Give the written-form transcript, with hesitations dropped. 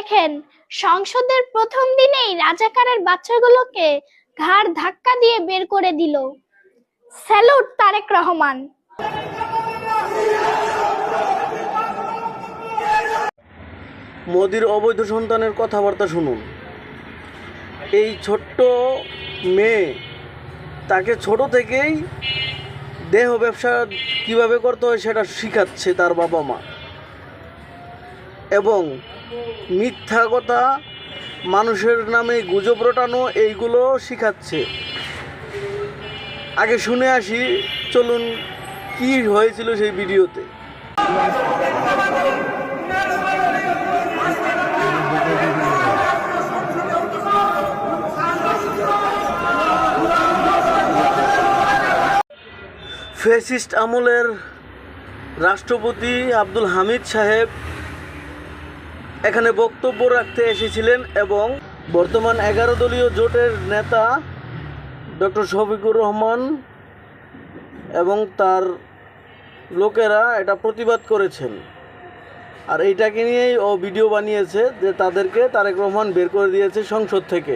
দেখেন, সংসদের প্রথম দিনেই রাজাকারের বাচ্চাগুলোকে ঘাড় ধাক্কা দিয়ে বের করে দিল। স্যালুট তারেক রহমান। মোদির অবৈধ সন্তানের কথাবার্তা শুনুন। এই ছোট্ট মেয়ে, তাকে ছোট থেকেই দেহ ব্যবসা কিভাবে করতে হয় সেটা শিখাচ্ছে তার বাবা মা, এবং মিথ্যা কথা, মানুষের নামে গুজব রটানো, এইগুলো শিখাচ্ছে। আগে শুনে আসি, চলুন কি হয়েছিল সেই ভিডিওতে। ফ্যাসিস্ট আমলের রাষ্ট্রপতি আব্দুল হামিদ সাহেব এখানে বক্তব্য রাখতে এসেছিলেন, এবং বর্তমান 11 দলীয় জোটের নেতা ডক্টর শফিকুর রহমান এবং তার লোকেরা এটা প্রতিবাদ করেছেন। আর এইটাকে নিয়েই ও ভিডিও বানিয়েছে যে তাদেরকে তারেক রহমান বের করে দিয়েছে সংসদ থেকে।